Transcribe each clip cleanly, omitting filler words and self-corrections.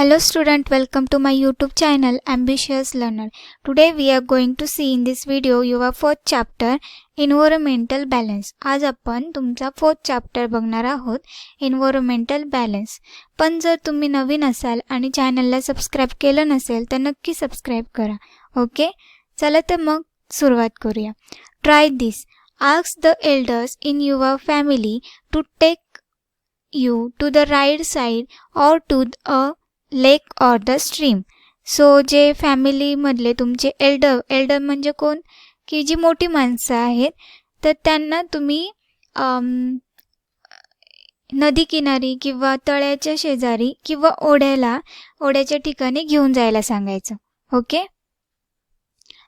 Hello student, welcome to my YouTube channel Ambitious Learner. Today we are going to see in this video your fourth chapter Environmental Balance. आज आपण तुमचा fourth chapter बघणार आहोत environmental balance. पण जर तुम्ही नवीन असाल आणि चॅनलला सबस्क्राइब केलं नसेल तर नक्की सबस्क्राइब करा. ओके, चला तर मग सुरुवात करूया. Try this. Ask the elders in your family to take you to the right side or to a lake or the stream. So जे फॅमिलीमधले तुमचे एल्डर म्हणजे कोण, की जी मोठी माणसं आहेत, तर त्यांना तुम्ही नदी किनारी किंवा तळ्याच्या शेजारी किंवा ओढ्याच्या ठिकाणी घेऊन जायला सांगायचं. Okay,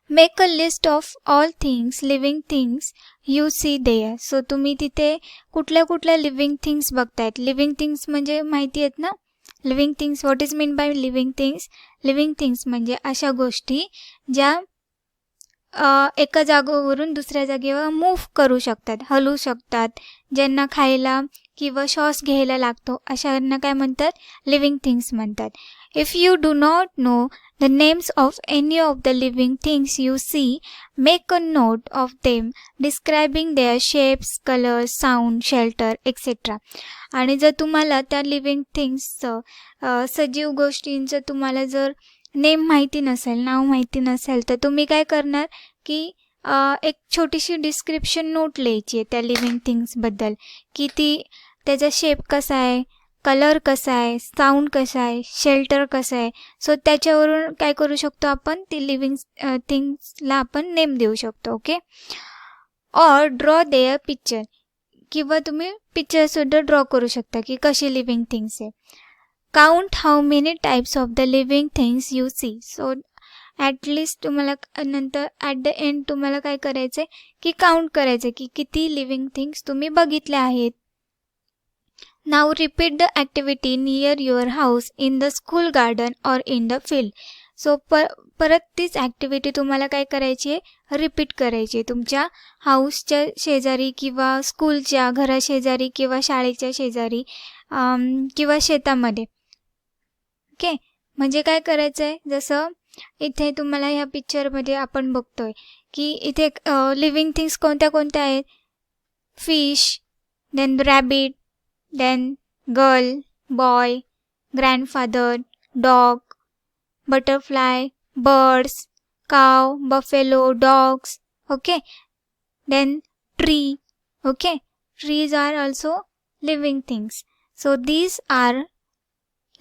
make a list of all things living things you see there. So तुम्ही तिथे कुठल्या कुठल्या लिव्हिंग थिंग्स बघतायत. लिव्हिंग थिंग्स म्हणजे माहिती आहेत ना, living things. What is mean by living things? Living things म्हणजे अशा गोष्टी ज्या एका जागेवरून दुसऱ्या जागेवर मूव्ह करू शकतात, हलू शकतात, ज्यांना खायला किंवा श्वास घ्यायला लागतो, अशांना काय म्हणतात? लिव्हिंग थिंग्स म्हणतात. If you do not know the names of any of the living things you see, make a note of them describing their shapes, colors, sound, shelter, etc. आणि जर तुम्हाला त्या लिव्हिंग थिंग्सचं सजीव गोष्टींचं तुम्हाला जर नेम माहिती नसेल, नाव माहिती नसेल, तर तुम्ही काय करणार की एक छोटीशी डिस्क्रिप्शन नोट लिहायची आहे त्या लिव्हिंग थिंग्सबद्दल, की ती त्याचा शेप कसा आहे, कलर कसा आहे, साऊंड कसा आहे, शेल्टर कसं आहे. सो त्याच्यावरून काय करू शकतो आपण, ती लिव्हिंग थिंग्सला आपण नेम देऊ शकतो. Okay, or draw their picture, किंवा तुम्ही पिक्चरसुद्धा ड्रॉ करू शकता की कशी लिव्हिंग थिंग्स आहे. Count how many types of the living things you see. So at least तुम्हाला नंतर ॲट द एंड तुम्हाला काय करायचं आहे की काउंट करायचं की किती लिव्हिंग थिंग्स तुम्ही बघितल्या आहेत. Now repeat the activity near your house, in the school garden or in the field. So परत तीच ॲक्टिव्हिटी तुम्हाला काय करायची आहे, रिपीट करायची आहे तुमच्या हाऊसच्या शेजारी किंवा स्कूलच्या घराशेजारी किंवा शाळेच्या शेजारी किंवा शेतामध्ये. ओके, म्हणजे काय करायचं आहे, जसं इथे तुम्हाला ह्या पिक्चरमध्ये आपण बघतोय की इथे लिव्हिंग थिंग्स कोणत्या कोणत्या आहेत. Fish, then rabbit, then girl, boy, grandfather, dog, butterfly, birds, cow, buffalo, dogs. Okay, then tree. Okay, trees are also living things. So these are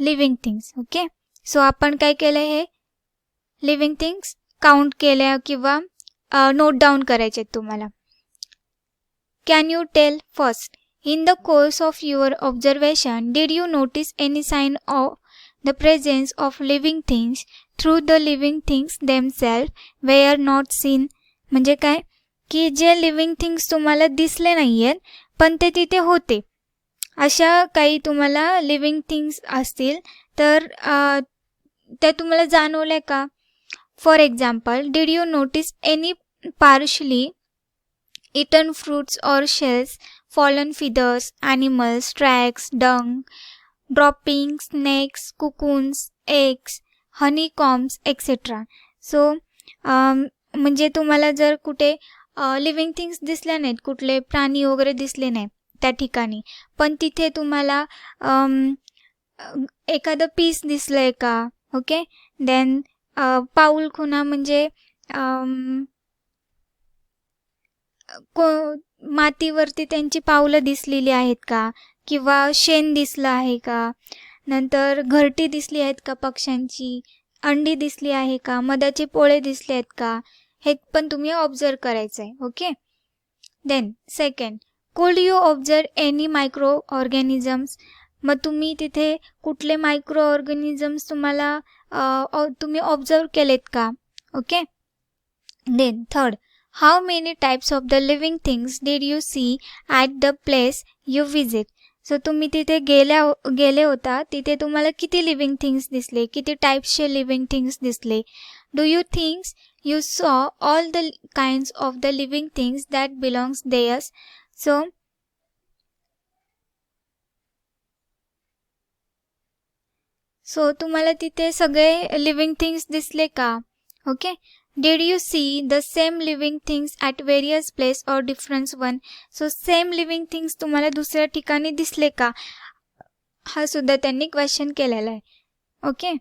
living things. Okay, so आपण काय केलं, हे living things count केल्या किंवा note down करायचे तुम्हाला. Can you tell first, in the course of your observation, did you notice any sign of the presence of living things through the living things themselves were not seen? म्हणजे काय, की जे living things तुम्हाला दिसले नाही आहेत पण ते तिथे होते, अशा काही तुम्हाला लिव्हिंग थिंग्स असतील तर त्या तुम्हाला जाणवल्या का? For example, did you notice any partially eaten fruits or shells, fallen feathers, animals, tracks, dung, droppings, snakes, cocoons, eggs, honeycombs, etc. So म्हणजे तुम्हाला जर कुठे लिव्हिंग थिंग्स दिसल्या नाहीत, कुठले प्राणी वगैरे दिसले नाही त्या ठिकाणी, पण तिथे तुम्हाला एखादं पीस दिसलं आहे का. ओके, देन पाऊलखुणा म्हणजे मातीवरती त्यांची पावलं दिसलेली आहेत का, किंवा शेण दिसलं आहे का, नंतर घरटी दिसली आहेत का पक्ष्यांची, अंडी दिसली आहे का, मधाचे पोळे दिसले आहेत का, हे पण तुम्ही ऑब्झर्व करायचं आहे. ओके, देन सेकंड, कुड you observe any micro organisms. मग तुम्ही तिथे कुठले मायक्रो ऑर्गॅनिझम्स तुम्ही ऑब्झर्व केलेत का. Okay, then third, how many types of the living things did you see at the place you visit. So तुम्ही तिथे गेले होता, तिथे तुम्हाला किती लिव्हिंग थिंग्स दिसले, किती टाईप्सचे लिव्हिंग थिंग्स दिसले. डू यू थिंक्स यू सॉ all the kinds of the living things that belongs there's. So तुम्हाला तिथे सगळे लिव्हिंग थिंग्स दिसले का? Okay. Did you see the same living things at various place or difference one? So same living things तुम्हाला दुसऱ्या ठिकाणी दिसले का? हा सुद्धा त्यांनी क्वेश्चन केलेला आहे. Okay.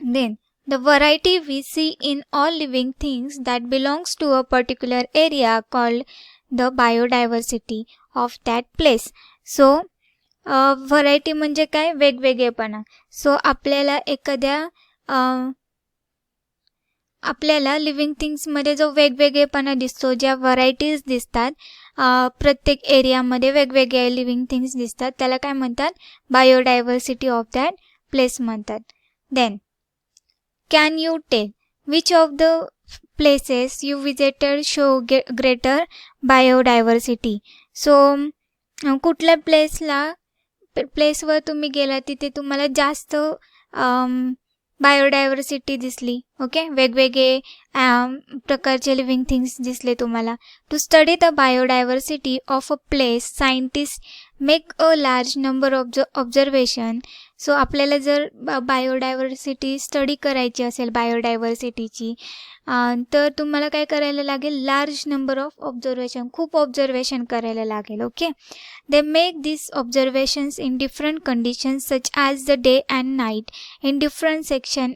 Then the variety we see in all living things that belongs to a particular area called the biodiversity of that place. So variety म्हणजे काय? वेगवेगळेपणा. सो आपल्याला लिव्हिंग थिंग्समध्ये जो वेगवेगळेपणा दिसतो, ज्या व्हरायटीज दिसतात, प्रत्येक एरियामध्ये वेगवेगळे लिव्हिंग थिंग्स दिसतात, त्याला काय म्हणतात? बायोडायव्हर्सिटी ऑफ दॅट प्लेस म्हणतात. Then can you tell which of the places you visited show greater biodiversity? So कुठल्या प्लेसवर तुम्ही गेला तिथे तुम्हाला जास्त बायोडायव्हर्सिटी दिसली. ओके. वेगवेगळे प्रकारचे लिव्हिंग थिंग्स दिसले तुम्हाला. To study the biodiversity of a place scientist make a large number of observation. So आपल्याला जर बायोडायव्हर्सिटी स्टडी करायची असेल बायोडायव्हर्सिटीची, तर तुम्हाला काय करायला लागेल? लार्ज नंबर ऑफ ऑब्झर्वेशन, खूप ऑब्झर्वेशन करायला लागेल. Okay. They make this observations in different conditions such as the day and night in different section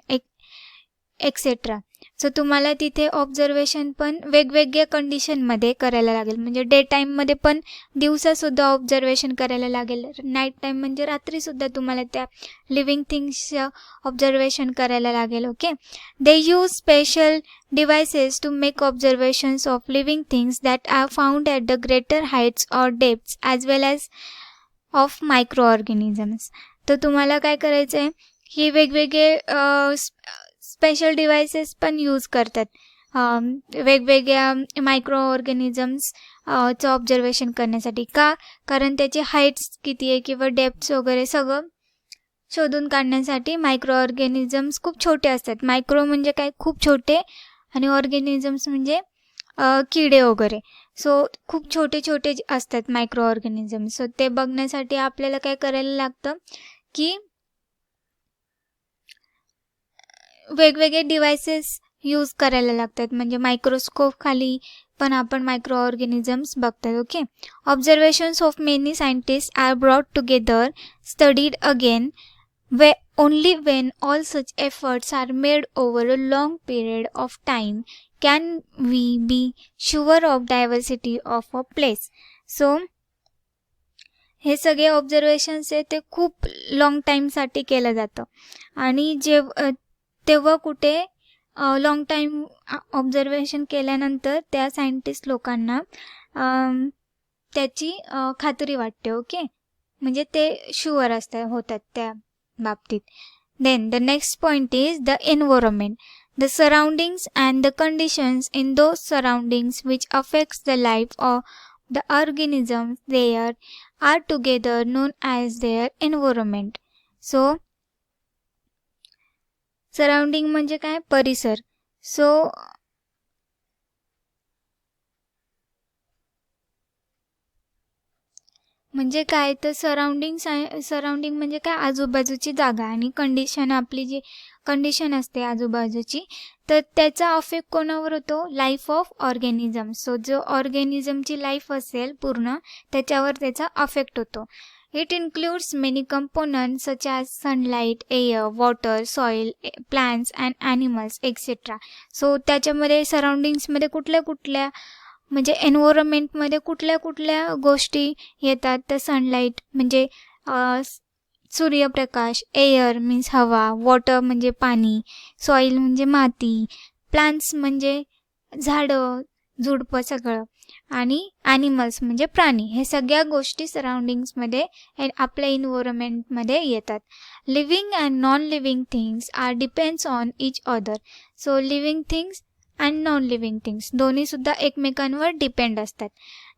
etcetera. So तुम्हाला तिथे ऑब्झर्वेशन पण वेगवेगळ्या कंडिशनमध्ये करायला लागेल. म्हणजे डे टाईममध्ये पण दिवसासुद्धा ऑब्झर्वेशन करायला लागेल, नाईट टाईम म्हणजे रात्रीसुद्धा तुम्हाला त्या लिव्हिंग थिंग्सचं ऑब्झर्वेशन करायला लागेल. Okay. They use special devices to make observations of living things that are found at the greater heights or depths as well as of microorganisms. तर तुम्हाला काय करायचं आहे? ही वेगवेगळे स्पेशल डिव्हायसेस पण यूज करतात वेगवेगळ्या मायक्रो ऑर्गॅनिझम्सचं ऑब्झर्वेशन करण्यासाठी. का? कारण त्याची हाईट्स किती आहे किंवा डेप्थ्स वगैरे सगळं शोधून काढण्यासाठी. मायक्रो ऑर्गॅनिझम्स खूप छोटे असतात. मायक्रो म्हणजे काय? खूप छोटे, आणि ऑर्गॅनिझम्स म्हणजे किडे वगैरे. सो खूप छोटे छोटे असतात मायक्रो ऑर्गॅनिझम्स. सो ते बघण्यासाठी आपल्याला काय करायला लागतं की वेगवेगळे डिव्हायसेस यूज करायला लागतात. म्हणजे मायक्रोस्कोप खाली पण आपण मायक्रो ऑर्गॅनिझम्स बघतात. Okay. Observations of many scientist are brought together, studied again, only when all such efforts are made over a long period of time can we be sure of diversity of a place. So हे सगळे observations आहे ते खूप long टाईमसाठी केलं जातं, आणि तेव्हा कुठे लॉंग टाईम ऑब्झर्वेशन केल्यानंतर त्या सायंटिस्ट लोकांना त्याची खात्री वाटते. ओके. म्हणजे ते शुअर होतात त्या बाबतीत. Then the next point is the environment, the surroundings and the conditions in those surroundings which affects the life of the organisms there are together known as their environment. So surrounding म्हणजे काय? परिसर. So म्हणजे काय? तर surrounding म्हणजे काय? आजूबाजूची जागा, आणि कंडिशन, आपली जी कंडिशन असते आजूबाजूची, तर त्याचा अफेक्ट कोणावर होतो? Life of organism. सो जो ऑर्गॅनिझमची लाईफ असेल पूर्ण, त्याच्यावर त्याचा अफेक्ट होतो. It includes many components such as sunlight, air, water, soil, plants and animals etcetera. So त्याच्यामध्ये सराउंडिंग्समध्ये कुठल्या म्हणजे एन्व्हायरमेंटमध्ये कुठल्या गोष्टी येतात? तर सनलाईट म्हणजे सूर्यप्रकाश, एअर मीन्स हवा, वॉटर म्हणजे पाणी, सॉईल म्हणजे माती, प्लांट्स म्हणजे झाडं, झुडपं सगळं, आणि ॲनिमल्स म्हणजे प्राणी. हे सगळ्या गोष्टी सराउंडिंग्समध्ये आपल्या एन्व्हायरमेंटमध्ये येतात. Living and non living things are depends on each other. So living things and non living things दोन्हीसुद्धा एकमेकांवर डिपेंड असतात.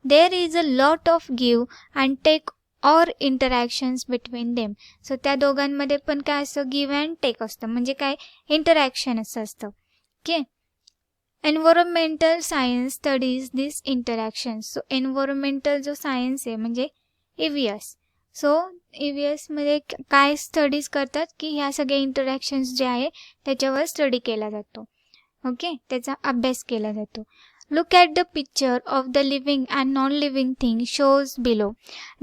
There is a lot of give and take or interactions between them. So त्या दोघांमध्ये पण काय असतं? Give and take असतं. म्हणजे काय? इंटरॅक्शन असतं. ओके. एन्व्हायरमेंटल सायन्स स्टडीज दिस इंटरॅक्शन. सो एन्व्हायरमेंटल जो सायन्स आहे म्हणजे EVS, सो EVS मध्ये काय स्टडीज करतात की ह्या सगळ्या इंटरॅक्शन्स जे आहे त्याच्यावर स्टडी केला जातो. ओके, त्याचा अभ्यास केला जातो. Look at the picture of the living and non-living thing shows below.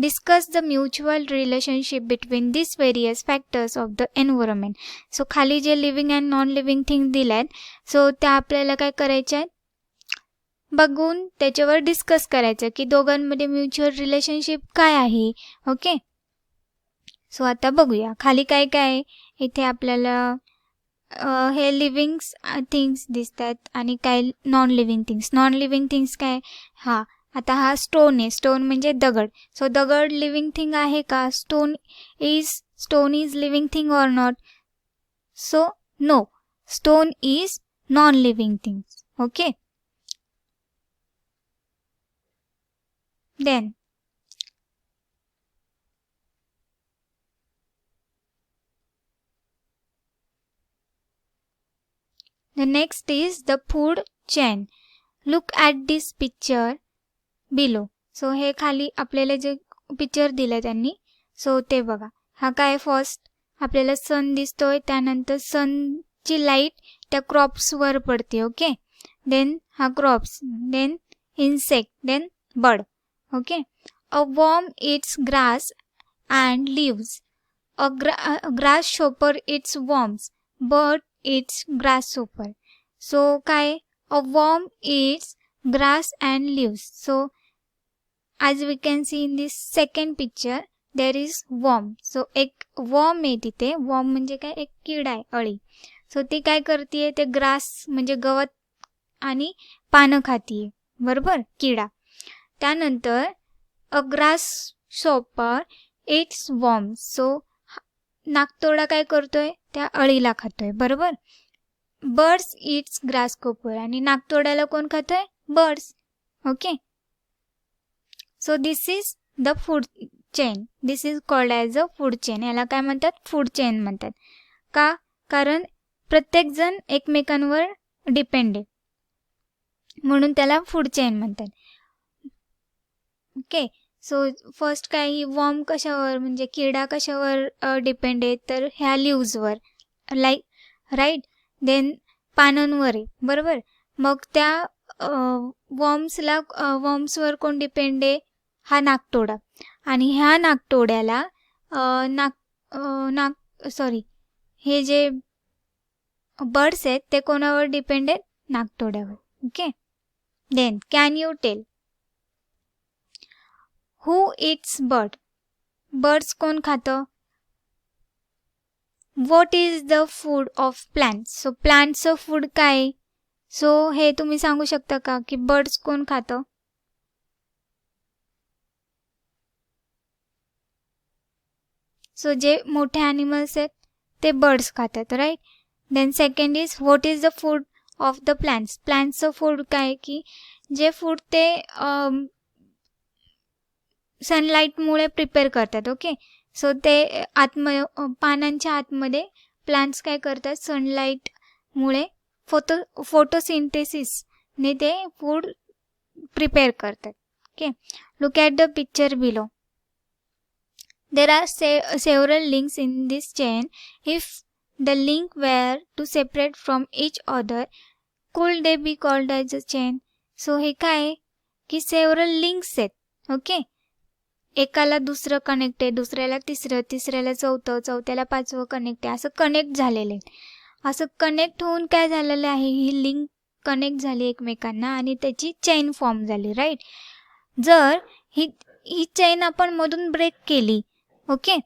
Discuss the mutual relationship between these various factors of the environment. So खाली जे living and non living thing दिल्यात, so त्या आपल्याला काय करायच्या आहेत, बघून त्याच्यावर डिस्कस करायचं की दोघांमध्ये म्युच्युअल रिलेशनशिप काय आहे. ओके, सो आता बघूया खाली काय काय आहे. इथे आपल्याला हे लिव्हिंग थिंग्स दिसतात आणि काय non living things. Non living things काय, हां आता हा स्टोन आहे. स्टोन म्हणजे दगड. सो दगड लिव्हिंग थिंग आहे का? Stone is living thing or not? So no, stone is non living things. Okay, then the next is the food chain. Look at this picture below. So हे खाली आपल्याला जे picture दिलं त्यांनी, so ते बघा. हा काय, फर्स्ट आपल्याला सन दिसतोय, त्यानंतर सनची लाईट त्या क्रॉप्सवर पडते. ओके, देन हा crops, then insect, then bird. Okay, a worm eats grass and leaves. A grasshopper eats worms, bird eats grasshopper. So काय, a worm eats grass and leaves. So as we can see in this second picture there is worm. So एक worm आहे तिथे. worm म्हणजे काय, एक कीड आहे, अळी. सो ती काय करते, ते ग्रास म्हणजे गवत आणि पानं खातीये, बरोबर, किडा. त्यानंतर a grasshopper eats worm. So नाकतोडा काय करतोय, त्या अळीला खातोय, बरोबर. बर्ड्स इट्स ग्रासहॉपर, आणि नाकतोड्याला कोण खातोय, birds. Okay, so this is the food chain. This is called as a food chain. याला काय म्हणतात, फूड चेन म्हणतात. का, कारण प्रत्येकजण एकमेकांवर डिपेंड आहे, म्हणून त्याला फूड चेन म्हणतात. ओके, सो फर्स्ट काय, ही वॉर्म कशावर म्हणजे किडा कशावर डिपेंड आहे, तर ह्या लिव्जवर, राईट. देन पानांवर आहे, बरोबर. मग त्या वॉर्म्सवर कोण डिपेंड आहे, हा नाकतोडा. आणि ह्या नाकतोड्याला हे जे बर्ड्स आहेत ते कोणावर डिपेंड आहेत, नाकतोड्यावर. Okay, then can you tell who eats bird. Birds कोण खातं. What is the food of plants. So प्लांट्सचं फूड काय. सो हे तुम्ही सांगू शकता का की बर्ड्स कोण खातं. सो जे मोठे ॲनिमल्स आहेत ते बर्ड्स खातात, right. Then second is what is the food of the plants. प्लांट्सचं फूड काय की जे फूड ते सनलाईटमुळे प्रिपेअर करतात. ओके, सो ते पानांच्या आतमध्ये प्लांट्स काय करतात, सनलाईटमुळे फोटोसिंथेसिसने ते फूड प्रिपेअर करतात. Okay, look at the picture below. There are several links in this chain. If the link were to separate from each other, could they be called as a chain? So हे काय की several links आहेत. Okay, एकाला दुसरं connect आहे, दुसऱ्याला तिसरं, तिसऱ्याला चौथं, चौथ्याला पाचवं कनेक्ट आहे, असं कनेक्ट झालेलं आहे. असं कनेक्ट होऊन काय झालेलं आहे, ही लिंक कनेक्ट झाली एकमेकांना आणि त्याची चेन फॉर्म झाली, राईट. जर ही चेन आपण मधून ब्रेक केली, ओके,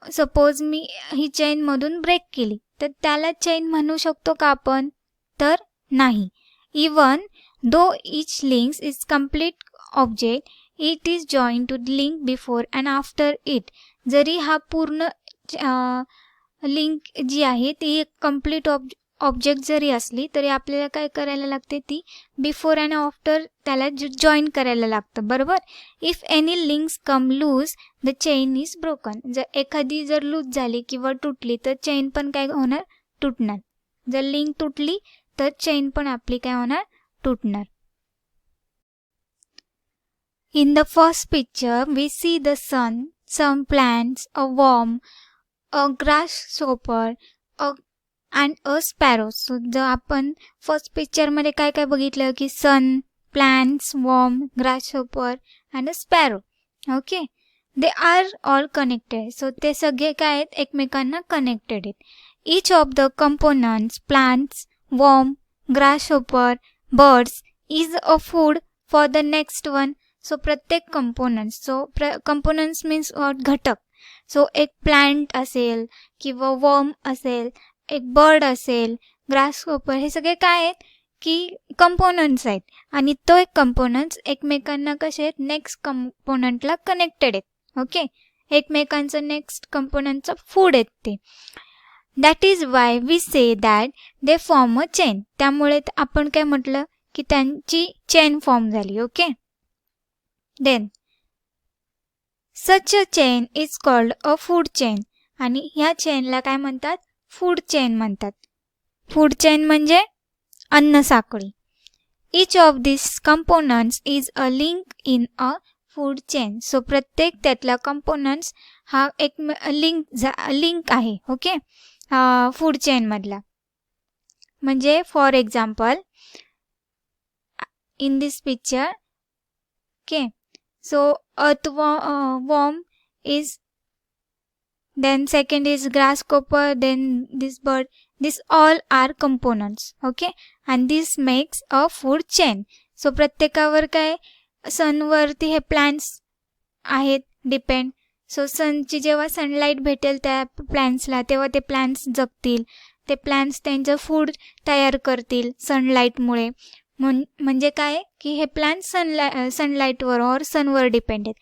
सपोज मी ही चेन मधून ब्रेक केली, तर त्याला चेन म्हणू शकतो का आपण, तर नाही. Even though each links is complete object, it is join to link before and after it. जरी हा पूर्ण लिंक जी आहे ती एक कम्प्लीट ऑब्जेक्ट जरी असली तरी आपल्याला काय करायला लागते, ती बिफोर अँड आफ्टर त्याला जॉईन करायला लागतं, बरोबर. If any links come lose the chain is broken. जर एखादी जर लूज झाली किंवा तुटली तर चेन पण काय होणार, तुटणार. जर लिंक तुटली तर चेन पण आपली काय होणार, तुटणार. In the first picture we see the sun some plants, a worm, a grasshopper, and a sparrow. So जर आपण फर्स्ट पिक्चरमध्ये काय काय बघितलं की sun, plants, worm, grasshopper and a sparrow. Okay, they are all connected. So ते सगळे काय आहेत, एकमेकांना कनेक्टेड आहेत. Each of the components, plants, worm, grasshopper, birds is a food for the next one. So प्रत्येक कंपोनंट्स, कंपोनंट्स मीन्स घटक. So एक plant असेल किंवा वॉर्म असेल, एक बर्ड असेल, ग्रासहॉपर, हे सगळे काय आहेत की कंपोनंट्स आहेत. आणि तो एक कंपोनंट्स एकमेकांना कसे आहेत, नेक्स्ट कंपोनंटला कनेक्टेड आहेत. ओके, एकमेकांचं नेक्स्ट कंपोनंटचं फूड आहेत ते. That is why we say that they form a chain. त्यामुळे आपण काय म्हटलं की त्यांची चेन फॉर्म झाली. Okay, then such a chain is called a food chain. आणि ह्या चेनला काय म्हणतात, फूड चेन म्हणतात. फूड चेन म्हणजे अन्न साखळी. Each of this components is a link in a food chain. So प्रत्येक त्यातला कंपोनंट्स हा एक लिंक आहे. ओके, फूड चेनमधला. म्हणजे for example in this picture, okay, so earthworm is, then second is grasshopper, then this bird. These all are components. Okay, and this makes a food chain. So प्रत्येकावर काय, सनवरती हे plants आहेत depend. So सनची जेव्हा sunlight भेटेल त्या प्लांट्सला, तेव्हा ते plants जगतील. ते प्लांट्स त्यांचं फूड तयार करतील सनलाईटमुळे. म्हणजे काय की हे प्लांट्स सनलाईटवर और सनवर डिपेंड आहेत.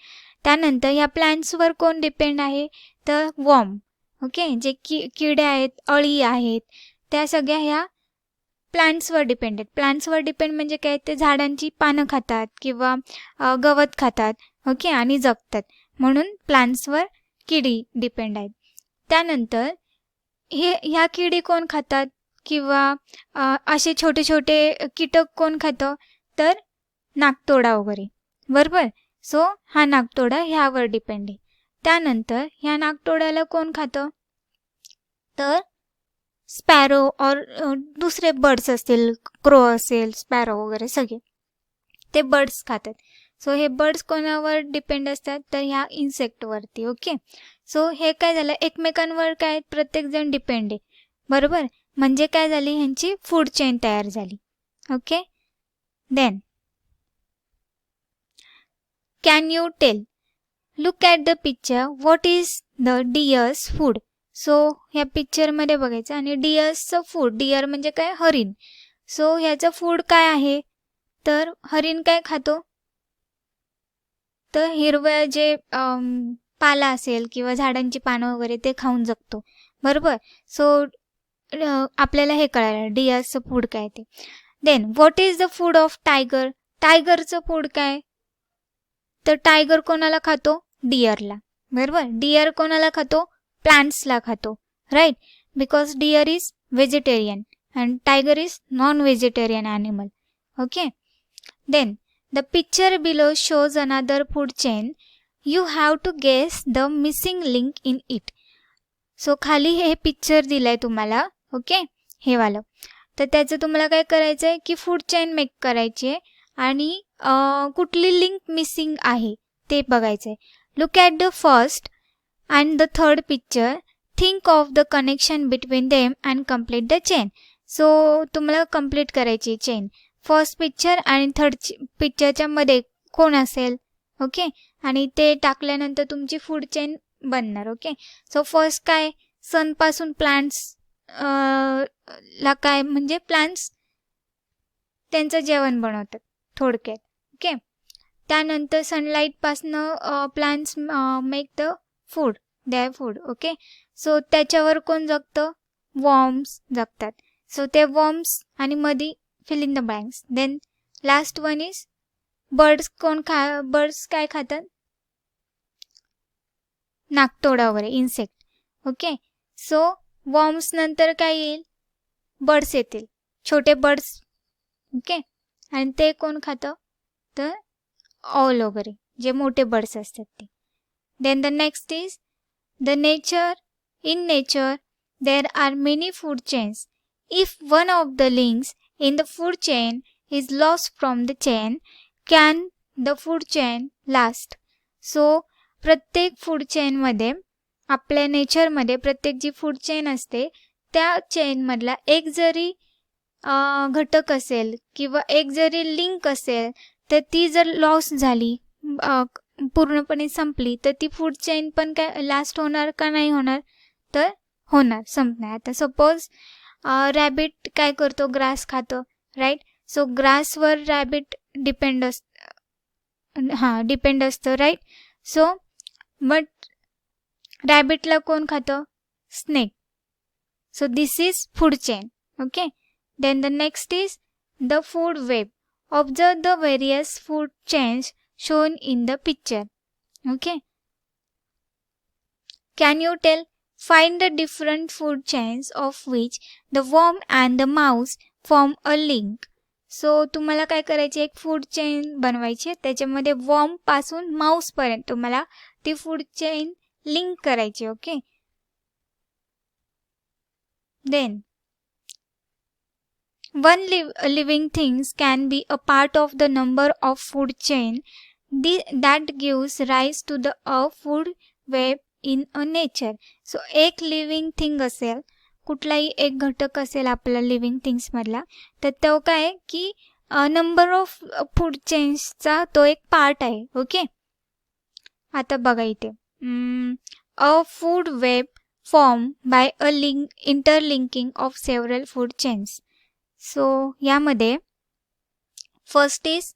त्यानंतर ह्या प्लांट्सवर कोण डिपेंड आहे, तर वॉर्म. ओके, जे किडे आहेत, अळी आहेत, त्या सगळ्या ह्या प्लांट्सवर डिपेंड आहेत. प्लांट्सवर डिपेंड म्हणजे काय, ते झाडांची पानं खातात किंवा गवत खातात. ओके, आणि जगतात. म्हणून प्लांट्सवर किडी डिपेंड आहेत. त्यानंतर ह्या किडी कोण खातात किंवा असे छोटे छोटे कीटक कोण खातं, तर नाकतोडा वगैरे, बरोबर. सो हा नाकतोडा ह्यावर डिपेंड आहे. त्यानंतर ह्या नाकतोड्याला कोण खातं, तर स्पॅरो और दुसरे बर्ड्स असतील, क्रो असेल, स्पॅरो वगैरे सगळे ते बर्ड्स खातात. सो हे बर्ड्स कोणावर डिपेंड असतात, तर ह्या इन्सेक्टवरती. ओके, सो हे काय झालं, एकमेकांवर काय प्रत्येकजण डिपेंड आहे, बरोबर. म्हणजे काय झाली, ह्यांची फूड चेन तयार झाली. Okay, then can you tell, look at the picture, what is the deer's food. So ह्या पिक्चरमध्ये बघायचं आणि डिअर्सचं फूड, डिअर म्हणजे काय, हरिण. सो ह्याचं फूड काय आहे, तर हरिण काय खातो, तर हिरव्या जे पाला असेल किंवा झाडांची पानं वगैरे ते खाऊन जगतो, बरोबर. सो आपल्याला हे कळालं डिअर्सचं फूड काय ते. Then what is the food of tiger. टायगरचं फूड काय, तर टायगर कोणाला खातो, डिअरला, बरोबर. डिअर कोणाला खातो, प्लांट्सला खातो, right. Because deer is vegetarian and tiger is non vegetarian animal. Okay, then the picture below shows another food chain. You have to guess the missing link in it. So खाली हे picture दिलं आहे तुम्हाला, okay, हे वालं. तर त्याचं तुम्हाला काय करायचं आहे की फूड चेन मेक करायची आहे आणि कुठली लिंक मिसिंग आहे ते बघायचं आहे. Look at the first and the third picture, think of the connection between them and complete the chain. So तुम्हाला कम्प्लीट करायची चेन. फर्स्ट पिक्चर आणि थर्ड पिक्चरच्या मध्ये कोण असेल, ओके, आणि ते टाकल्यानंतर तुमची फूड चेन बनणार. ओके, सो फर्स्ट काय, सनपासून प्लांट्स ला काय म्हणजे प्लांट्स त्यांचं जेवण बनवतात थोडक्यात. ओके, त्यानंतर सनलाईटपासनं plants make the food, their food. Okay, so त्याच्यावर कोण जगतं, वॉर्म्स जगतात. सो ते वॉर्म्स आणि मध्ये fill in the blanks. Then last one is birds. Birds काय खातात, नाकतोडा वगैरे, इन्सेक्ट. ओके, सो वॉर्म्स नंतर काय येईल, बर्ड्स येतील, छोटे बर्ड्स. ओके, आणि ते कोण खातं, तर ऑल वगैरे जे मोठे बर्ड्स असतात ते. Then the next is the nature. In nature, there are many food chains. If one of the links in the food chain is lost from the chain, can the food chain last? So प्रत्येक food चेनमध्ये आपल्या नेचरमध्ये प्रत्येक जी food chain असते त्या चेनमधला एक जरी घटक असेल किंवा एक जरी लिंक असेल तर ती जर लॉस झाली, पूर्णपणे संपली, तर ती फूड चेन पण काय लास्ट होणार का नाही होणार? तर होणार, संपणार. आता सपोज रॅबिट काय करतो? ग्रास खातो, राईट? सो ग्रासवर रॅबिट डिपेंड असतं, राईट? सो बट रॅबिटला कोण खातं? Snake. So this is food chain. Okay. Then the next is the food web. Observe the various food chains shown in the picture. Okay. Can you tell? Find the different food chains of which the worm and the mouse form a link. So तुम्हाला काय करायचे? एक food chain बनवायची, त्याच्यामध्ये वर्म पासून mouse पर्यंत तुम्हाला ती फूड चेन लिंक करायची. Okay. Then one living things can be a part of the number of food chain that gives rise to the food web in a nature. So एक living thing असेल, कुठलाही एक घटक असेल आपला living things मधला, तर तो काय की नंबर ऑफ फूड चेन्सचा तो एक पार्ट आहे. ओके. आता बघा इथे a food web form by a interlinking of several food chains. So यामध्ये first is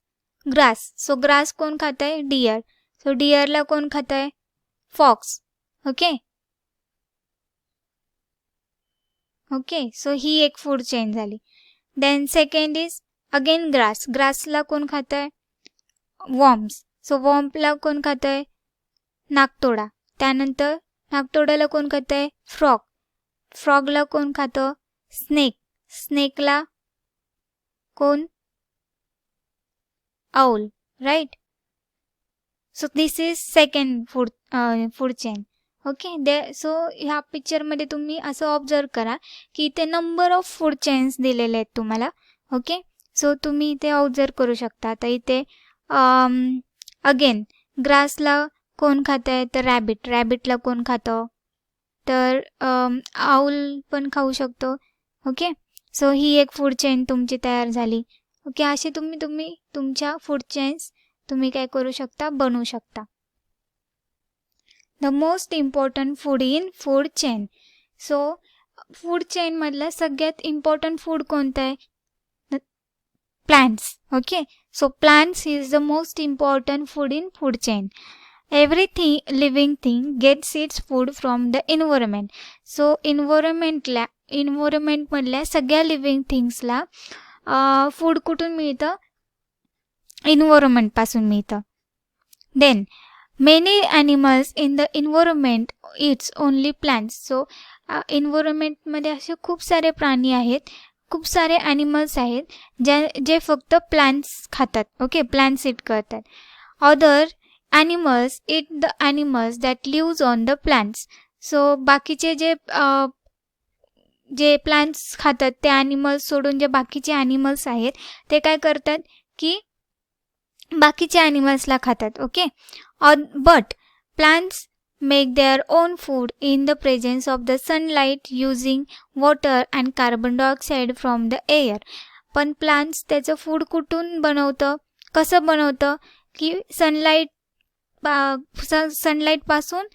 grass. So grass कोण खात आहे? डियर. सो डियरला कोण खात आहे? फॉक्स. ओके. ओके. सो ही एक फूड चेन झाली. Then second is again grass. ग्रासला कोण खात आहे? वॉर्म्स. सो वॉर्मला कोण खात आहे? नागतोडा. त्यानंतर नागतोड्याला कोण खात आहे? फ्रॉग. फ्रॉगला कोण खातं? स्नेक. स्नेकला कोण? Owl, right? So this is second food chain. Okay. So ह्या पिक्चरमध्ये तुम्ही असं ऑब्झर्व करा की इथे नंबर ऑफ फूड चेन्स दिलेले आहेत तुम्हाला. ओके. सो तुम्ही इथे ऑब्झर्व करू शकता. आता इथे अगेन ग्रासला कोण खात आहे? तर रॅबिट. रॅबिटला कोण खातं? तर आऊल पण खाऊ शकतो. ओके. सो ही एक फूड चेन तुमची तयार झाली. ओके. असे तुम्ही तुमच्या फूड चेन्स तुम्ही काय करू शकता? बनवू शकता. The most important food in food chain. So food chain मधला सगळ्यात इम्पॉर्टंट फूड कोणतं आहे? Plants. Okay. So plants is the most important food in food chain. Everything living thing gets its food from the environment. So environment मधल्या सगळ्या living थिंग्सला food कुठून मिळतं? Environment पासून मिळतं. Then many animals in the environment eats only plants. So एन्व्हायरमेंटमध्ये असे खूप सारे प्राणी आहेत, खूप सारे ॲनिमल्स आहेत जे फक्त प्लांट्स खातात. ओके. प्लांट्स ईट करतात. Other animals eat the animals that lives on the plants. So बाकीचे जे प्लांट्स खातात ते ॲनिमल्स सोडून जे बाकीचे ॲनिमल्स आहेत ते काय करतात की बाकीचे ॲनिमल्सला खातात. Okay. But plants make their own food in the presence of the sunlight using water and carbon dioxide from the air. पण प्लांट्स त्याचं फूड कुठून बनवतं? कसं बनवतं की सनलाईटपासून,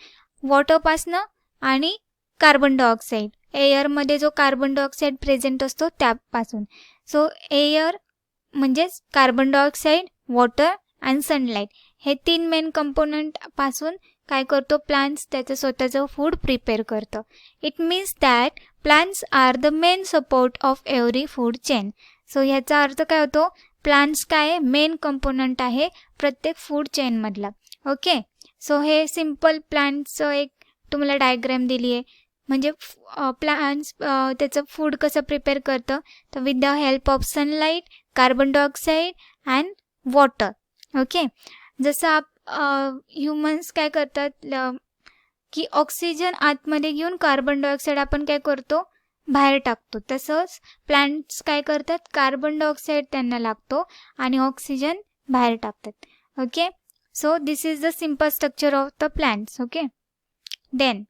वॉटरपासनं आणि कार्बन डायऑक्साईड, एअरमध्ये जो कार्बन डायऑक्साईड प्रेझेंट असतो त्यापासून. सो एअर म्हणजेच carbon dioxide, water and sunlight हे 3 मेन कंपोनंटपासून काय करतो? प्लांट्स त्याचं स्वतःचं फूड प्रिपेअर करतं. It means that plants are the main support of every food chain. So ह्याचा अर्थ काय होतो? प्लांट्स काय मेन कंपोनंट आहे प्रत्येक फूड चेनमधला. ओके. सो हे सिम्पल प्लांट्सचं एक तुम्हाला डायग्रॅम दिली आहे. म्हणजे प्लांट्स त्याचं फूड कसं प्रिपेअर करतं? तर with the help of sunlight, carbon dioxide and water. Okay. जसं ह्युमन्स काय करतात की ऑक्सिजन आतमध्ये घेऊन कार्बन डायऑक्साईड आपण काय करतो बाहेर टाकतो. तसंच प्लांट्स काय करतात, कार्बन डायऑक्साईड त्यांना लागतो आणि ऑक्सिजन बाहेर टाकतात. Okay, so this is the simple structure of the plants. Okay, then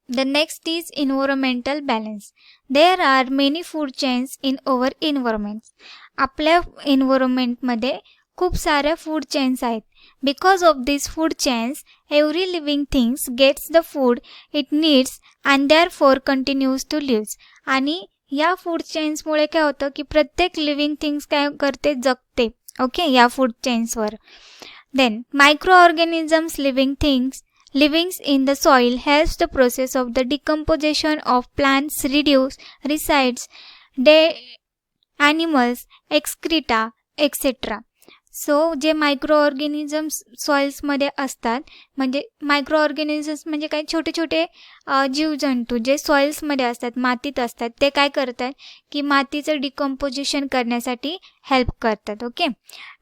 the next is environmental balance. There are many food chains in our environment. आपल्या एन्व्हायरमेंटमध्ये खूप साऱ्या फूड चेन्स आहेत. Because of this food chains every living things gets the food it needs and therefore continues to lives. आणि या food चेन्समुळे काय होतं की प्रत्येक लिव्हिंग थिंग्स काय करते, जगते. ओके, या फूड चेन्सवर. Then microorganisms living things living in the soil helps the process of the decomposition of plants reduce resides animals excreta etc. So जे मायक्रो ऑर्गॅनिझम्स सॉइल्समध्ये असतात, म्हणजे मायक्रो ऑर्गॅनिझम्स म्हणजे काय, छोटे छोटे जीवजंतू जे सॉइल्समध्ये असतात, मातीत असतात, ते काय करतात की मातीचं डिकम्पोजिशन करण्यासाठी हेल्प करतात. Okay,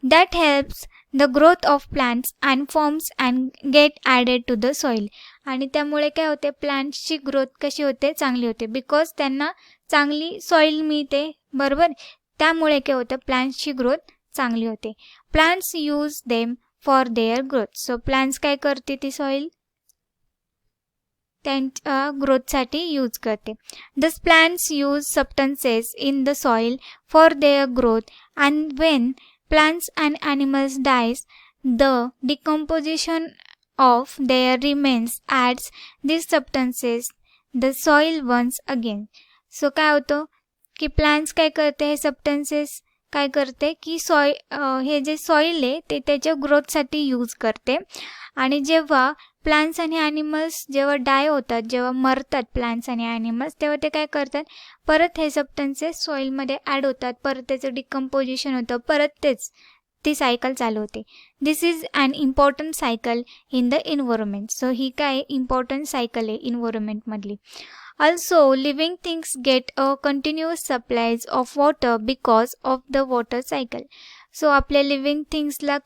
that helps the growth of plants and forms and get added to the soil. आणि त्यामुळे काय होते, प्लांट्सची ग्रोथ कशी होते, चांगली होते. बिकॉज त्यांना चांगली सॉईल मिळते, बरोबर. त्यामुळे काय होतं, प्लांट्सची ग्रोथ चांगली होते. Plants use them for their growth. So plants काय करते, ती सॉईल त्यांच्या ग्रोथसाठी यूज करते. दस plants use substances in the soil for their growth and Wien plants and animals dies, the decomposition of their remains adds these substances the soil once again. So काय होतं की plants काय करते, हे substances काय करते की हे जे सॉईल आहे ते त्याच्या ग्रोथसाठी यूज करते. आणि जेव्हा प्लांट्स आणि ॲनिमल्स जेव्हा डाय होतात, जेव्हा मरतात प्लांट्स आणि ॲनिमल्स, तेव्हा ते काय करतात, परत हे सबस्टन्सेस सॉईलमध्ये ॲड होतात, परत त्याचं डिकम्पोजिशन होतं, परत ती सायकल चालू होते. This is an important cycle in the environment. So ही काय इम्पॉर्टंट सायकल आहे इन्व्हायरमेंटमधली. Also, living things get a continuous supplies of water because of the water cycle. So आपल्या लिव्हिंग थिंग्सला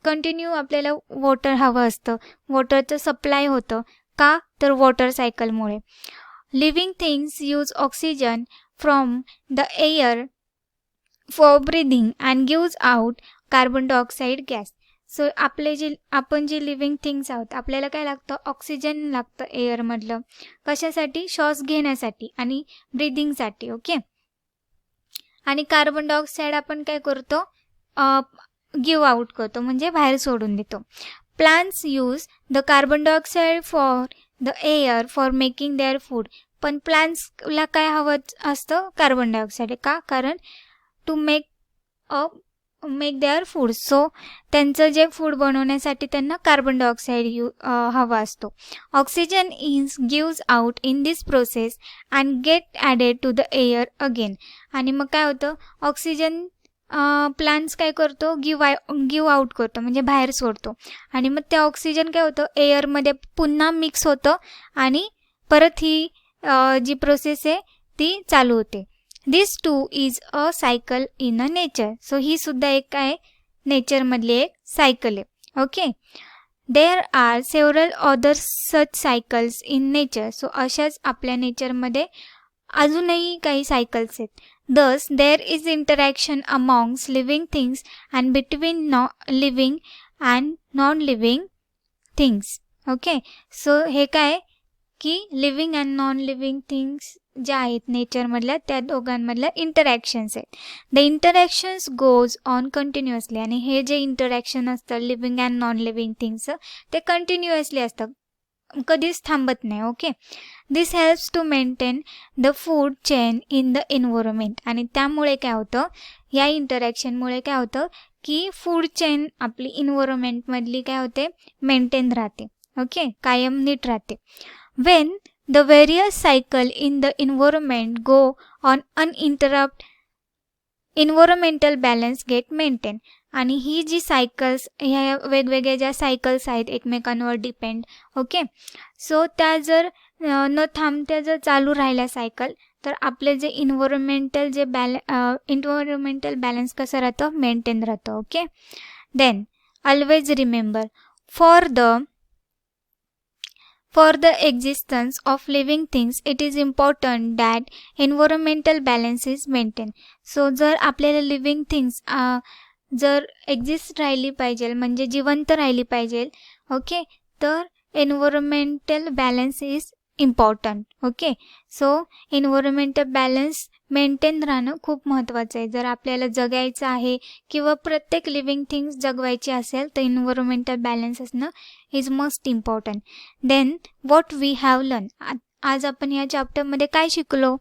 कंटिन्यू आपल्याला वॉटर हवं असतं, वॉटरचं सप्लाय होतं. का, तर वॉटर सायकलमुळे. Living things use oxygen from the air for breathing and gives out carbon dioxide gas. So आपण जे लिव्हिंग थिंग्स आहोत, आपल्याला काय लागतं, ऑक्सिजन लागतं एअरमधलं. कशासाठी, श्वास घेण्यासाठी आणि ब्रिदिंगसाठी. ओके, आणि कार्बन डायऑक्साईड आपण काय करतो, गिव्ह आउट करतो, म्हणजे बाहेर सोडून देतो. Plants use the carbon dioxide for the air for making their food. पण प्लांट्सला काय हवं असतं, कार्बन डायऑक्साईड. का, कारण to make their food. So त्यांचं जे फूड बनवण्यासाठी त्यांना कार्बन डायऑक्साईड हवा असतो. Oxygen is gives out in this process and get added to the air again. आणि मग काय होतं, ऑक्सिजन प्लांट्स काय करतो, गिव्ह आउट करतो, म्हणजे बाहेर सोडतो. आणि मग ते ऑक्सिजन काय होतं, एअरमध्ये पुन्हा मिक्स होतं आणि परत ही जी प्रोसेस आहे ती चालू होते. This too is a cycle in a nature. So ही सुद्धा एक काय, नेचरमधली एक सायकल आहे. Okay, there are several other such cycles in nature. So अशाच आपल्या नेचरमध्ये अजूनही काही सायकल्स आहेत. Thus, there is interaction amongst living things and between living and non-living things. Okay, so हे काय की living and non living things ज्या आहेत नेचरमधल्या, त्या दोघांमधल्या इंटरॅक्शन्स आहेत. The interactions goes on continuously. आणि हे जे इंटरॅक्शन असतं लिव्हिंग अँड नॉन लिव्हिंग थिंग्सचं, ते कंटिन्युअसली असतं, कधीच थांबत नाही. Okay, this helps to maintain the food chain in the environment. आणि त्यामुळे काय होतं, या इंटरॅक्शनमुळे काय होतं की फूड चेन आपली एन्व्हायरमेंटमधली काय होते, मेंटेन राहते. ओके, कायम नीट राहते. When the various cycle in the environment go on uninterrupt, environmental balance get maintain. आणि ही जी सायकल्स, ह्या वेगवेगळ्या ज्या सायकल्स आहेत एकमेकांवर डिपेंड. ओके, सो त्या जर न थांबत्या जर चालू राहिल्या सायकल, तर आपले जे एन्व्हायरमेंटल बॅलन्स कसं राहतं, मेंटेन राहतं. Okay, then always remember, for the existence of living things, it is important that environmental balance is maintained. So जर आपल्याला लिव्हिंग थिंग्स जर एक्झिस्ट राहिली पाहिजे, म्हणजे जिवंत राहिली पाहिजे, ओके, तर environmental balance is important. Okay, so environmental balance maintain राहणं खूप महत्त्वाचं आहे. जर आपल्याला जगायचं आहे किंवा प्रत्येक लिव्हिंग थिंग्स जगवायची असेल तर एन्व्हायरमेंटल बॅलन्स असणं is most important. Then what we have learn, आज आपण या चॅप्टरमध्ये काय शिकलो?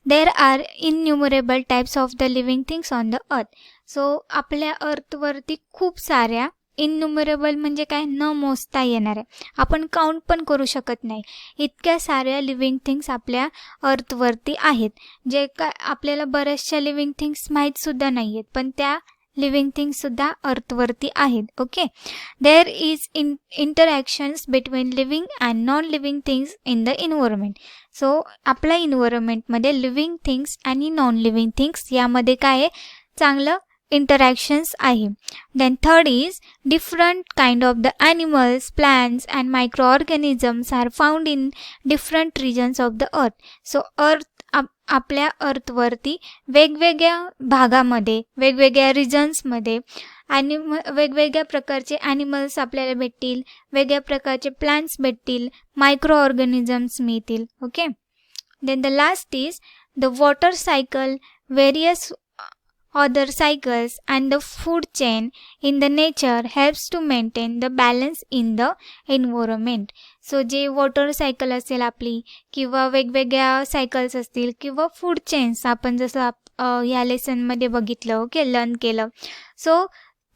There are innumerable types of the living things on the earth. So आपल्या अर्थवरती खूप साऱ्या, इनन्युमरेबल म्हणजे काय, न मोजता येणाऱ्या, आपण काउंट पण करू शकत नाही इतक्या साऱ्या लिव्हिंग थिंग्स आपल्या अर्थवरती आहेत, जे काय आपल्याला बऱ्याचशा लिव्हिंग थिंग्स माहीतसुद्धा नाही आहेत, पण त्या लिव्हिंग थिंग्ससुद्धा अर्थवरती आहेत. Okay, there is interactions between living and non living things in the environment. So आपल्या इन्व्हायरमेंटमध्ये लिव्हिंग थिंग्स आणि नॉन लिव्हिंग थिंग्स यामध्ये काय आहे, चांगलं इंटरॅक्शन्स आहे. Then third is different kind of the animals, plants and microorganisms are found in different regions of the earth. So आपल्या अर्थवरती वेगवेगळ्या भागामध्ये, वेगवेगळ्या रिजन्समध्ये आणि वेगवेगळ्या प्रकारचे ॲनिमल्स आपल्याला भेटतील, वेगळ्या प्रकारचे प्लांट्स भेटतील, मायक्रो ऑर्गॅनिझम्स मिळतील. Okay, then the last is the water cycle, various other cycles and the food chain in the nature helps to maintain the balance in the environment. So जे water cycle असेल आपली, किंवा वेगवेगळ्या cycles असतील, किंवा food chains आपण जसं या लेसनमध्ये बघितलं, ओके, लर्न केलं. सो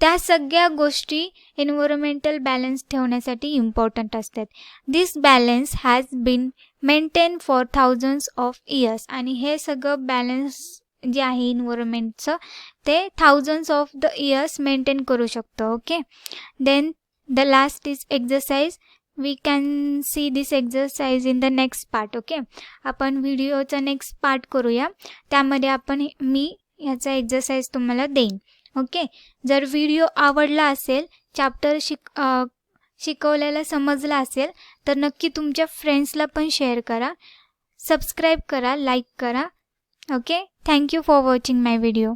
त्या सगळ्या गोष्टी एन्व्हायरमेंटल बॅलन्स ठेवण्यासाठी इम्पॉर्टंट असतात. This balance has been maintain for thousands of years. आणि हे सगळं बॅलन्स जे आहे इन्व्हायरमेंटचं, ते thousands of the years maintain करू शकतो. Okay, then the last is exercise. We can see this exercise in the next part. Okay, आपण व्हिडिओचा नेक्स्ट पार्ट करूया, त्यामध्ये मी ह्याचा एक्झरसाइज तुम्हाला देईन. ओके, जर व्हिडिओ आवडला असेल, चॅप्टर शिकवलेला समजला असेल, तर नक्की तुमच्या फ्रेंड्सला पण शेअर करा, सबस्क्राईब करा, लाईक करा. Okay, thank you for watching my video.